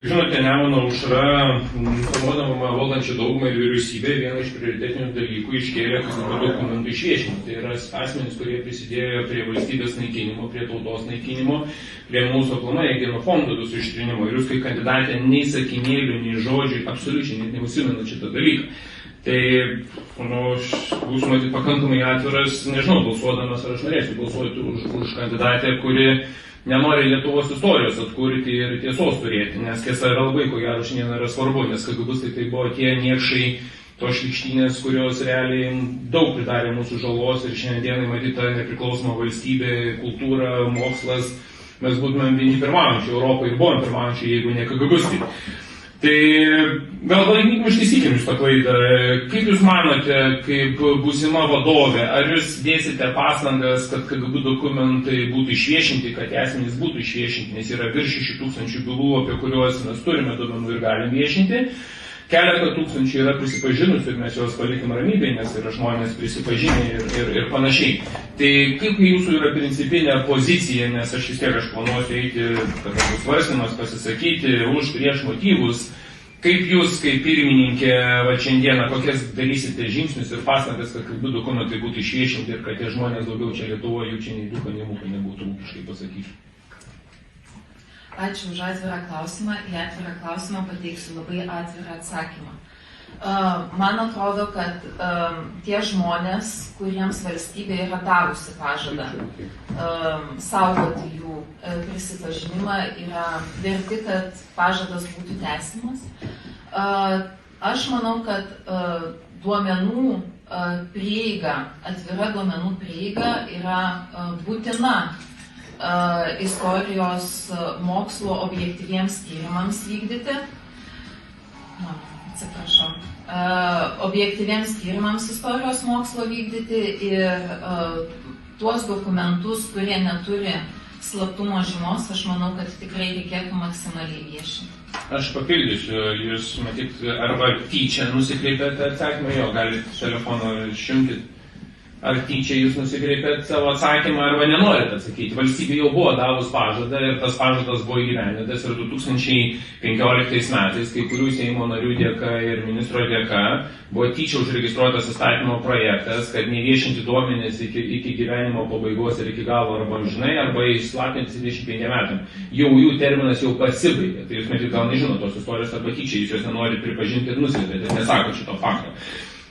Žinote, Nemuno aušra, informuodama valdančią daugumą ir vyriausybę, vieną iš prioritetinių dalykų iškėlė dokumentų išviešinimą. Tai yra asmenys, kurie prisidėjo prie valstybės naikinimo, prie tautos naikinimo, prie mūsų aplamai genofondo visų ištrinimo. Ir jūs kaip kandidatė nei sakinėlių, nei žodžių, absoliučiai net neusimenat šitą dalyką. Tai, būsiu matyti pakankamai atviras, nežinau, balsuodamas, ar aš norėsiu balsuoti už kandidatę, kuri nenori Lietuvos istorijos atkurti ir tiesos turėti, nes tiesa yra labai, ko gero, šiandien yra svarbu, nes KGB tai buvo tie niekšai, tos šlykštynės, kurios realiai daug pridarė mūsų žalos ir šiandienai matyta nepriklausoma valstybė, kultūra, mokslas, mes būtumėm vieni pirmaujančių Europoje ir buvom pirmaujančių, jeigu ne KGB. Tai gal bandykim ištaisykim šitą klaidą. Kaip Jūs manote, kaip būsima vadovė, ar Jūs dėsite pastangas, kad KGB dokumentai būtų išviešinti, kad asmenys būtų išviešinti, nes yra virš 6000 bylų, apie kuriuos mes turime duomenų ir galim viešinti. Keletą tūkstančių yra prisipažinusių ir mes juos palikim ramybėje, nes yra žmonės prisipažinę ir panašiai. Tai kaip Jūsų yra principinė pozicija, nes aš vis tiek planuosiu eiti, kada bus svarstymas, pasisakyti už prieš motyvus. Kaip Jūs, kaip pirmininkė, šiandieną, kokias darysite žingsnius ir pastangas, kad KGB dokumentai būtų išviešinti ir kad tie žmonės daugiau čia Lietuvoje jų čia nei duka, nei mūka nebūtų, ūkiškai pasakyti. Ačiū už atvirą klausimą. Į atvirą klausimą pateiksiu labai atvirą atsakymą. Man atrodo, kad tie žmonės, kuriems valstybė yra davusi pažadą saugoti jų prisipažinimą, yra verti, kad pažadas būtų tęsimas. Aš manau, kad duomenų prieiga, atvira duomenų prieiga yra būtina istorijos mokslo objektyviems tyrimams vykdyti. Objektyviems tyrimams istorijos mokslo vykdyti ir tuos dokumentus, kurie neturi slaptumo žymos, aš manau, kad tikrai reikėtų maksimaliai viešinti. Aš papildysiu, Jūs matyt, arba tyčia nusikreipėte atsakymą, jo, galite telefoną išjungti. Ar tyčia Jūs nusikreipėt savo atsakymą, arba nenorite atsakyti. Valstybė jau buvo davus pažadą ir tas pažadas buvo įgyvendintas ir 2015 metais, kai kurių Seimo narių dėka ir ministro dėka, buvo tyčia užregistruotas įstatymo projektas, kad neviešinti duomenis iki gyvenimo pabaigos ir iki galo arba amžinai, arba įslaptinti 25 metam. Jau jų terminas jau pasibaigė. Tai Jūs matyt gal nežinot tos istorijos arba tyčia, Jūs jos nenorite pripažinti ir nuslėpėte, nesako šito fakto.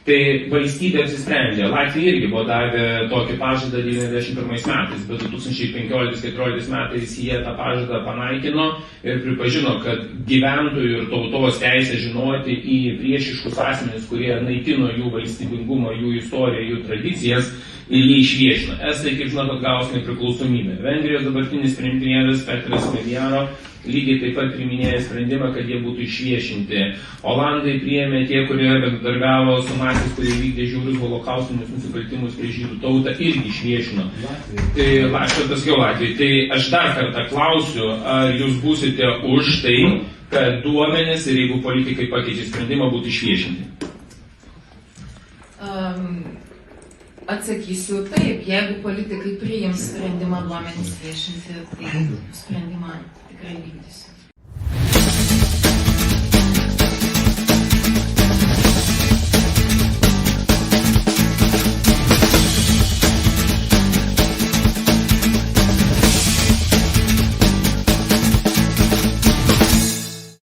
Tai valstybė apsisprendė. Latvija irgi buvo davę tokį pažadą 91 metais, bet 2015-2014 metais jie tą pažadą panaikino ir pripažino, kad gyventojų ir tautos teisė žinoti į priešiškus asmenis, kurie naikino jų valstybingumą, jų istoriją, jų tradicijas, ir jie išviešino. Estai, kaip žinot, atgaus nepriklausomybę. Vengrijos dabartinis premjeras Petras Medjaro lygiai taip pat priiminėja sprendimą, kad jie būtų išviešinti. Olandai priėmė tie, kurie bendradarbiavo su naciais, kurie vykdė žiaurius holokaustinius nusikaltimus prieš žydų tautą, irgi išviešino. Tai Latvijai. Tai aš dar kartą klausiu, ar Jūs būsite už tai, kad duomenys ir jeigu politikai pakeičia sprendimą, būtų išviešinti? Atsakysiu taip, jeigu politikai priims sprendimą duomenys viešinti, tai sprendimą tikrai vykdysiu.